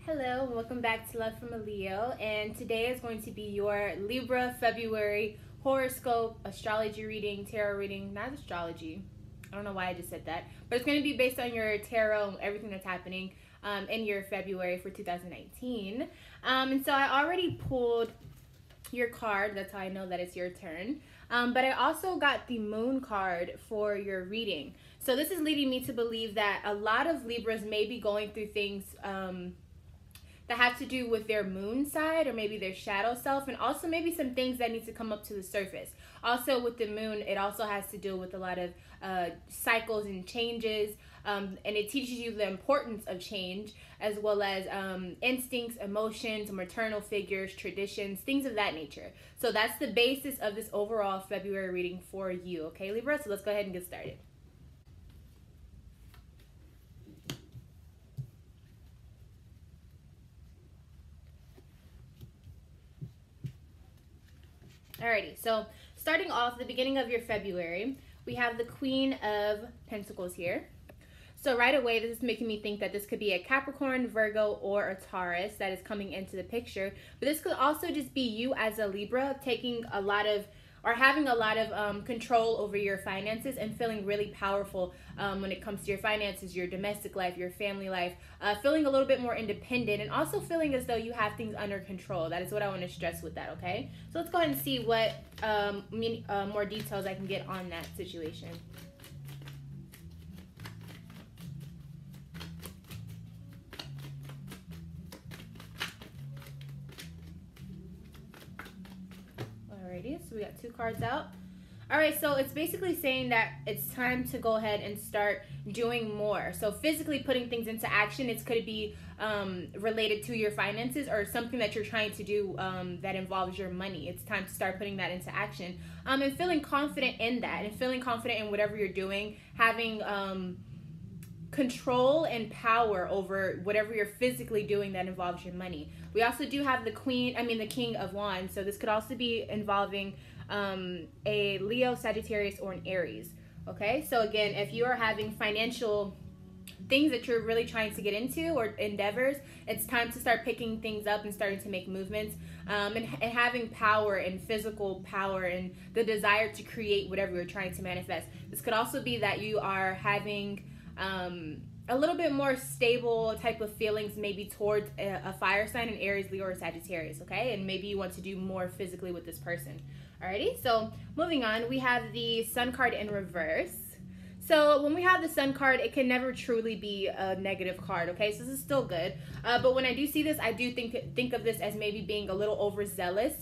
Hello, and welcome back to Love from a Leo, and today is going to be your Libra February horoscope, astrology reading, tarot reading, not astrology. I don't know why I just said that, but it's going to be based on your tarot and everything that's happening in your February for 2019. And so I already pulled your card. That's how I know that it's your turn. But I also got the moon card for your reading. So this is leading me to believe that a lot of Libras may be going through things that have to do with their moon side or maybe their shadow self, and also maybe some things that need to come up to the surface. Also with the moon, it also has to deal with a lot of cycles and changes, and it teaches you the importance of change, as well as instincts, emotions, maternal figures, traditions, things of that nature. So that's the basis of this overall February reading for you, okay, Libra? So let's go ahead and get started. Alrighty, so starting off the beginning of your February, we have the Queen of Pentacles here. So right away, this is making me think that this could be a Capricorn, Virgo, or a Taurus that is coming into the picture. But this could also just be you as a Libra taking a lot of, or having a lot of control over your finances and feeling really powerful when it comes to your finances, your domestic life, your family life, feeling a little bit more independent, and also feeling as though you have things under control. That is what I want to stress with that, okay? So let's go ahead and see what more details I can get on that situation. Alrighty, so we got two cards out. Alright, so it's basically saying that it's time to go ahead and start doing more. So physically putting things into action. It could be related to your finances or something that you're trying to do that involves your money. It's time to start putting that into action. And feeling confident in that, and feeling confident in whatever you're doing, having control and power over whatever you're physically doing that involves your money. We also do have the King of Wands. So this could also be involving a Leo, Sagittarius, or an Aries. Okay, so again, if you are having financial things that you're really trying to get into or endeavors, it's time to start picking things up and starting to make movements, and having power and physical power and the desire to create whatever you're trying to manifest. This could also be that you are having a little bit more stable type of feelings maybe towards a fire sign, an Aries, Leo, or Sagittarius, okay? And maybe you want to do more physically with this person. Alrighty, so moving on, we have the Sun card in reverse. So when we have the Sun card, it can never truly be a negative card, okay? So this is still good. But when I do see this, I do think of this as maybe being a little overzealous.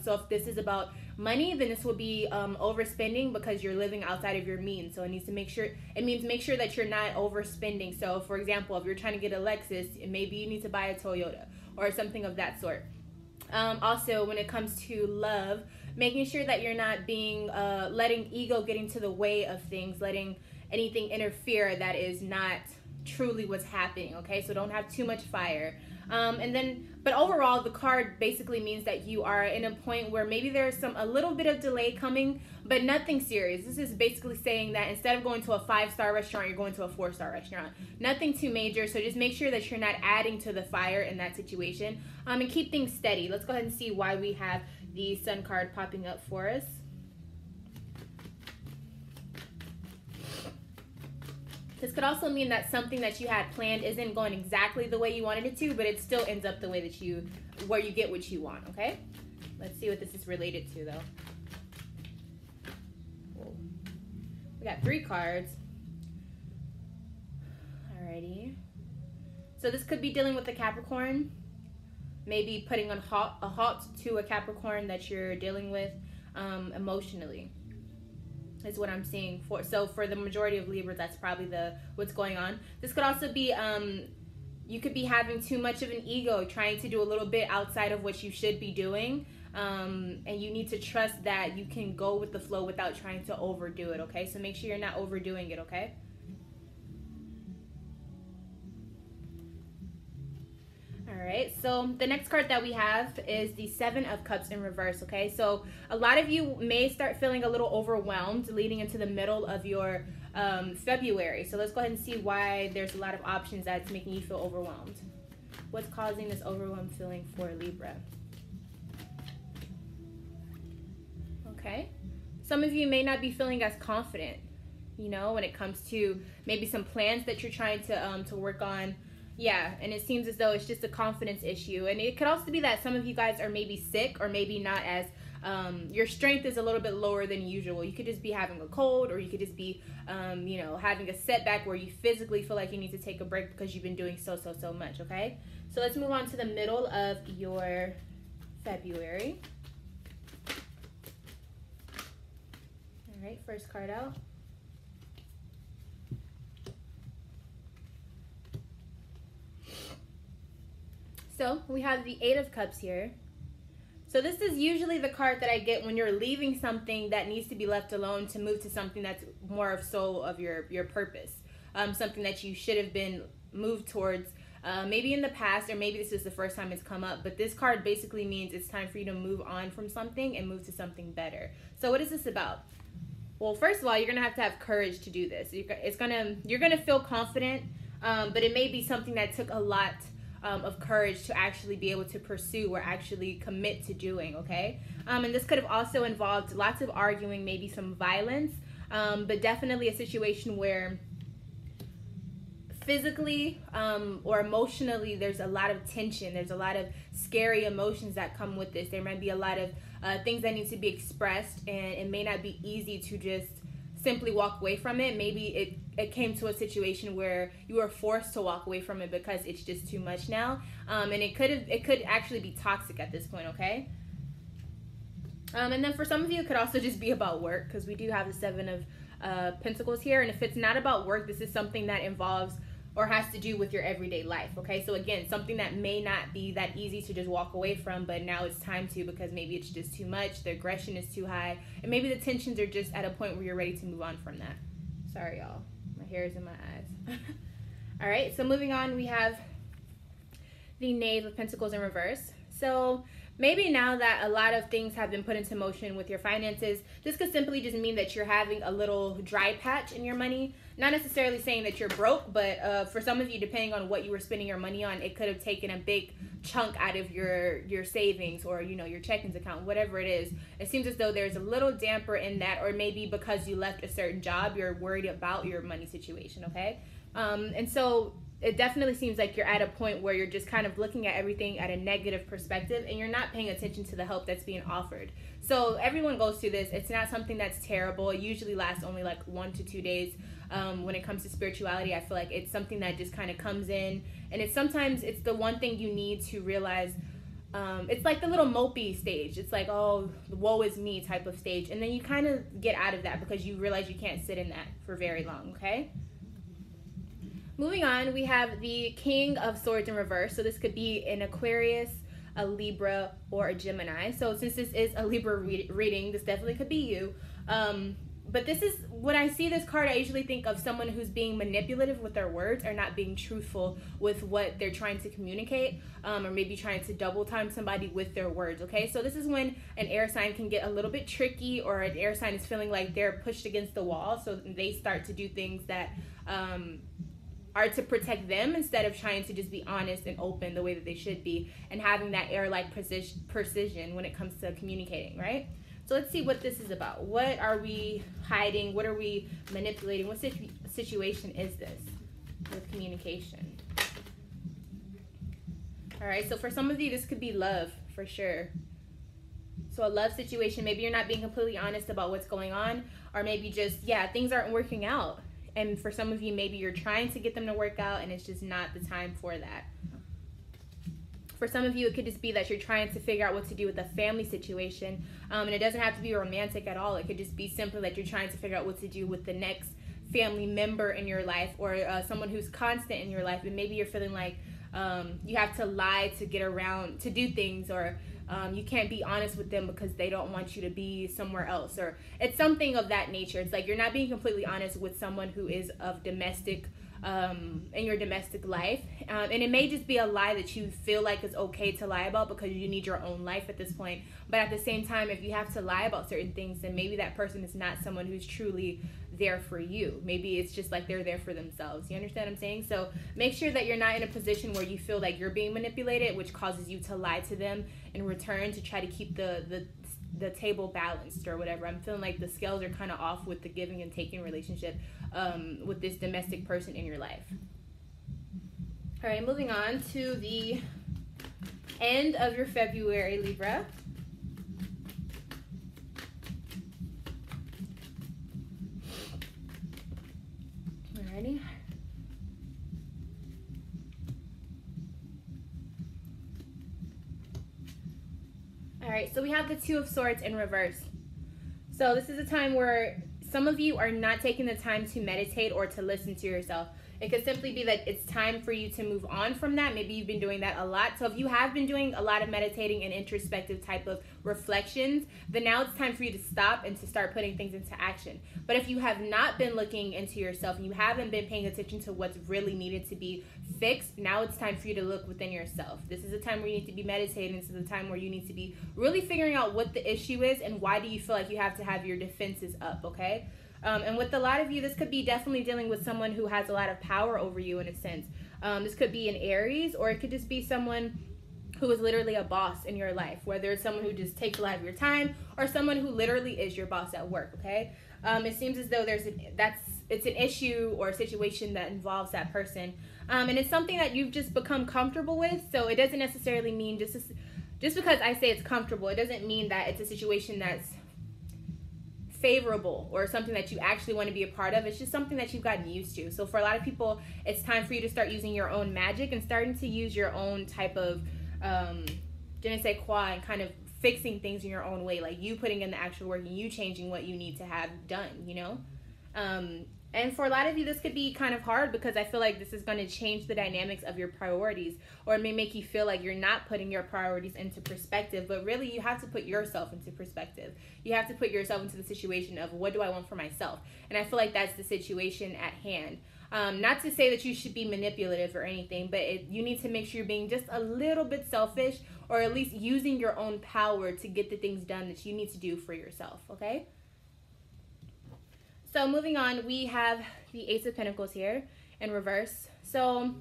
So if this is about money, then this will be overspending because you're living outside of your means. So it means make sure that you're not overspending. So for example, if you're trying to get a Lexus, maybe you need to buy a Toyota or something of that sort. Also, when it comes to love, making sure that you're not being letting ego get into the way of things, letting anything interfere that is not truly what's happening, okay? So don't have too much fire. But overall, the card basically means that you are in a point where maybe there's a little bit of delay coming, but nothing serious. This is basically saying that instead of going to a 5-star restaurant, you're going to a 4-star restaurant. Nothing too major, so just make sure that you're not adding to the fire in that situation, and keep things steady. Let's go ahead and see why we have the Sun card popping up for us. This could also mean that something that you had planned isn't going exactly the way you wanted it to, but it still ends up the way that where you get what you want, okay? Let's see what this is related to, though. Whoa. We got 3 cards. Alrighty. So this could be dealing with the Capricorn. Maybe putting a halt to a Capricorn that you're dealing with emotionally is what I'm seeing. So for the majority of Libras, that's probably what's going on. This could also be you could be having too much of an ego, trying to do a little bit outside of what you should be doing, and you need to trust that you can go with the flow without trying to overdo it, okay? So make sure you're not overdoing it, okay? Alright, so the next card that we have is the 7 of Cups in reverse, okay? So a lot of you may start feeling a little overwhelmed leading into the middle of your February. So let's go ahead and see why there's a lot of options that's making you feel overwhelmed. What's causing this overwhelmed feeling for Libra? Okay. Some of you may not be feeling as confident, you know, when it comes to maybe some plans that you're trying to work on. Yeah, and it seems as though it's just a confidence issue. And it could also be that some of you guys are maybe sick, or maybe not as, your strength is a little bit lower than usual. You could just be having a cold, or you could just be, you know, having a setback where you physically feel like you need to take a break because you've been doing so much, okay? So let's move on to the middle of your February. All right, first card out. So we have the Eight of Cups here. So this is usually the card that I get when you're leaving something that needs to be left alone to move to something that's more of soul of your purpose. Something that you should have been moved towards maybe in the past, or maybe this is the first time it's come up. But this card basically means it's time for you to move on from something and move to something better. So what is this about? Well, first of all, you're going to have courage to do this. You're gonna feel confident, but it may be something that took a lot of courage to actually be able to pursue or actually commit to doing, okay? And this could have also involved lots of arguing, maybe some violence, but definitely a situation where physically or emotionally there's a lot of tension. There's a lot of scary emotions that come with this. There might be a lot of things that need to be expressed, and it may not be easy to just simply walk away from it. Maybe it came to a situation where you were forced to walk away from it because it's just too much now, and it could actually be toxic at this point, okay? And then for some of you, it could also just be about work, because we do have the Seven of Pentacles here. And if it's not about work, this is something that involves or has to do with your everyday life, okay? So again, something that may not be that easy to just walk away from, but now it's time to, because maybe it's just too much, the aggression is too high, and maybe the tensions are just at a point where you're ready to move on from that. Sorry, y'all. My hair is in my eyes. All right, so moving on, we have the Knave of Pentacles in reverse. So maybe now that a lot of things have been put into motion with your finances, this could simply just mean that you're having a little dry patch in your money. Not necessarily saying that you're broke, but for some of you, depending on what you were spending your money on, it could have taken a big chunk out of your savings, or, you know, your checkings account, whatever it is. It seems as though there's a little damper in that, or maybe because you left a certain job, you're worried about your money situation, okay? And so it definitely seems like you're at a point where you're just kind of looking at everything at a negative perspective, and you're not paying attention to the help that's being offered. So everyone goes through this. It's not something that's terrible. It usually lasts only like 1 to 2 days. When it comes to spirituality, I feel like it's something that just kind of comes in, and sometimes it's the one thing you need to realize. It's like the little mopey stage. It's like, oh, woe is me type of stage, and then you kind of get out of that because you realize you can't sit in that for very long, okay? Moving on, we have the King of Swords in reverse. So this could be an Aquarius, a Libra, or a Gemini. So since this is a Libra reading, this definitely could be you. But this is, when I see this card, I usually think of someone who's being manipulative with their words, or not being truthful with what they're trying to communicate, or maybe trying to double time somebody with their words, okay? So this is when an air sign can get a little bit tricky, or an air sign is feeling like they're pushed against the wall, so they start to do things that are to protect them, instead of trying to just be honest and open the way that they should be, and having that air-like precision when it comes to communicating, right? So let's see what this is about. What are we hiding? What are we manipulating? What situation is this with communication? All right, so for some of you, this could be love for sure. So a love situation, maybe you're not being completely honest about what's going on, or maybe just, yeah, things aren't working out. And for some of you, maybe you're trying to get them to work out, and it's just not the time for that. For some of you, it could just be that you're trying to figure out what to do with a family situation. And it doesn't have to be romantic at all. It could just be simply that you're trying to figure out what to do with the next family member in your life, or someone who's constant in your life. And maybe you're feeling like you have to lie to get around, to do things, or you can't be honest with them because they don't want you to be somewhere else. Or it's something of that nature. It's like you're not being completely honest with someone who is of domestic in your domestic life, and it may just be a lie that you feel like is okay to lie about because you need your own life at this point. But at the same time, if you have to lie about certain things, then maybe that person is not someone who's truly there for you. Maybe it's just like they're there for themselves. You understand what I'm saying? So make sure that you're not in a position where you feel like you're being manipulated, which causes you to lie to them in return to try to keep the table balanced or whatever. I'm feeling like the scales are kind of off with the giving and taking relationship with this domestic person in your life. All right, moving on to the end of your February, Libra. Alrighty. Alright, so we have the Two of Swords in reverse. So this is a time where some of you are not taking the time to meditate or to listen to yourself. It could simply be that it's time for you to move on from that. Maybe you've been doing that a lot. So if you have been doing a lot of meditating and introspective type of reflections, then now it's time for you to stop and to start putting things into action. But if you have not been looking into yourself and you haven't been paying attention to what's really needed to be fixed, now it's time for you to look within yourself. This is a time where you need to be meditating. This is a time where you need to be really figuring out what the issue is and why do you feel like you have to have your defenses up, okay? And with a lot of you, this could be definitely dealing with someone who has a lot of power over you in a sense. This could be an Aries, or it could just be someone who is literally a boss in your life, whether it's someone who just takes a lot of your time or someone who literally is your boss at work, okay? It seems as though it's an issue or a situation that involves that person. And it's something that you've just become comfortable with, so it doesn't necessarily mean just because I say it's comfortable, it doesn't mean that it's a situation that's favorable or something that you actually want to be a part of. It's just something that you've gotten used to. So for a lot of people, it's time for you to start using your own magic and starting to use your own type of je ne sais quoi, and kind of fixing things in your own way, like you putting in the actual work and you changing what you need to have done, you know? And for a lot of you, this could be kind of hard because I feel like this is going to change the dynamics of your priorities, or it may make you feel like you're not putting your priorities into perspective, but really you have to put yourself into perspective. You have to put yourself into the situation of what do I want for myself? And I feel like that's the situation at hand. Not to say that you should be manipulative or anything, but you need to make sure you're being just a little bit selfish, or at least using your own power to get the things done that you need to do for yourself, okay? So moving on, we have the Ace of Pentacles here in reverse. So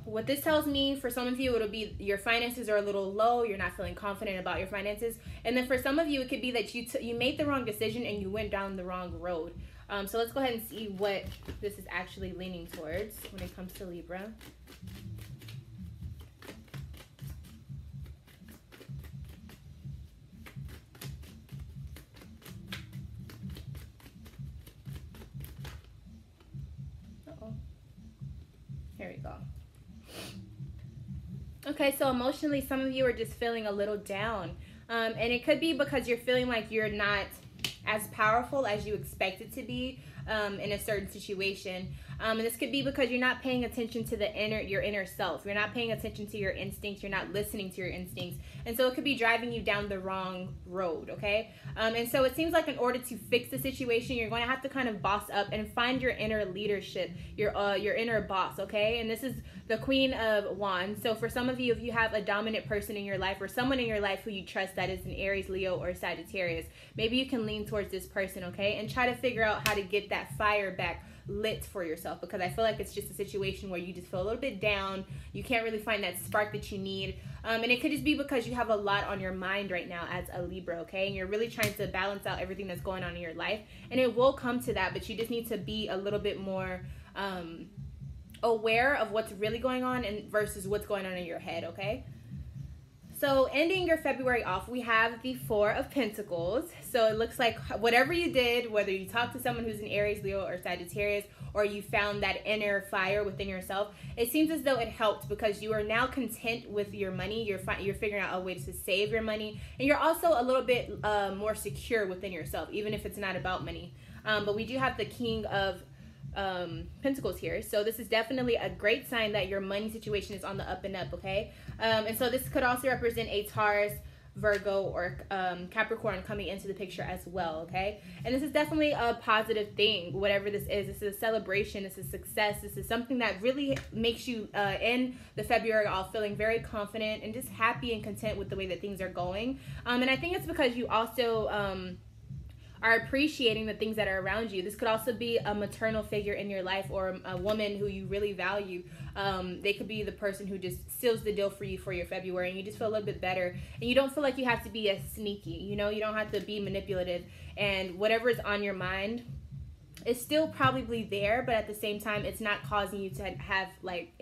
what this tells me, for some of you, it'll be your finances are a little low. You're not feeling confident about your finances. And then for some of you, it could be that you made the wrong decision and you went down the wrong road. So let's go ahead and see what this is actually leaning towards when it comes to Libra. Here we go. Okay, so emotionally, some of you are just feeling a little down. And it could be because you're feeling like you're not as powerful as you expected to be in a certain situation. And this could be because you're not paying attention to your inner self. You're not paying attention to your instincts. You're not listening to your instincts. And so it could be driving you down the wrong road, okay? And so it seems like in order to fix the situation, you're going to have to kind of boss up and find your inner leadership, your inner boss, okay? And this is the Queen of Wands. So for some of you, if you have a dominant person in your life or someone in your life who you trust that is an Aries, Leo, or Sagittarius, maybe you can lean towards this person, okay? And try to figure out how to get that fire back lit for yourself, because I feel like it's just a situation where you just feel a little bit down. You can't really find that spark that you need. And it could just be because you have a lot on your mind right now as a Libra, okay? And you're really trying to balance out everything that's going on in your life. And it will come to that, but you just need to be a little bit more aware of what's really going on and versus what's going on in your head, okay? So ending your February off, we have the Four of Pentacles. So it looks like whatever you did, whether you talked to someone who's an Aries, Leo, or Sagittarius, or you found that inner fire within yourself, it seems as though it helped because you are now content with your money. You're figuring out a way to save your money. And you're also a little bit more secure within yourself, even if it's not about money. But we do have the King of Pentacles here, so this is definitely a great sign that your money situation is on the up and up, okay? And so this could also represent a Taurus, Virgo, or Capricorn coming into the picture as well, okay? And this is definitely a positive thing, whatever this is. This is a celebration, this is success, this is something that really makes you end the February off feeling very confident and just happy and content with the way that things are going. And I think it's because you also are appreciating the things that are around you. This could also be a maternal figure in your life, or a woman who you really value. They could be the person who just seals the deal for you for your February, and you just feel a little bit better, and you don't feel like you have to be as sneaky, you know, you don't have to be manipulative, and whatever is on your mind is still probably there, but at the same time, it's not causing you to have like,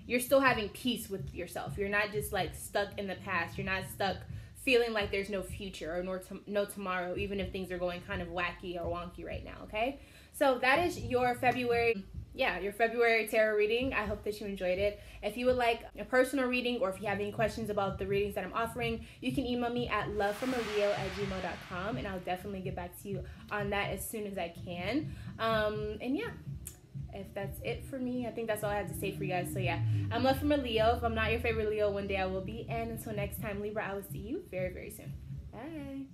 you're still having peace with yourself. You're not just like stuck in the past. You're not stuck feeling like there's no future or no tomorrow, even if things are going kind of wacky or wonky right now, okay? So that is your February, your February tarot reading. I hope that you enjoyed it. If you would like a personal reading, or if you have any questions about the readings that I'm offering, you can email me at lovefromaaleo@gmail.com, and I'll definitely get back to you on that as soon as I can. And yeah, if that's it for me, I think that's all I have to say for you guys. So yeah, I'm Love from a Leo. If I'm not your favorite Leo, one day I will be. And until next time, Libra, I will see you very, very soon. Bye.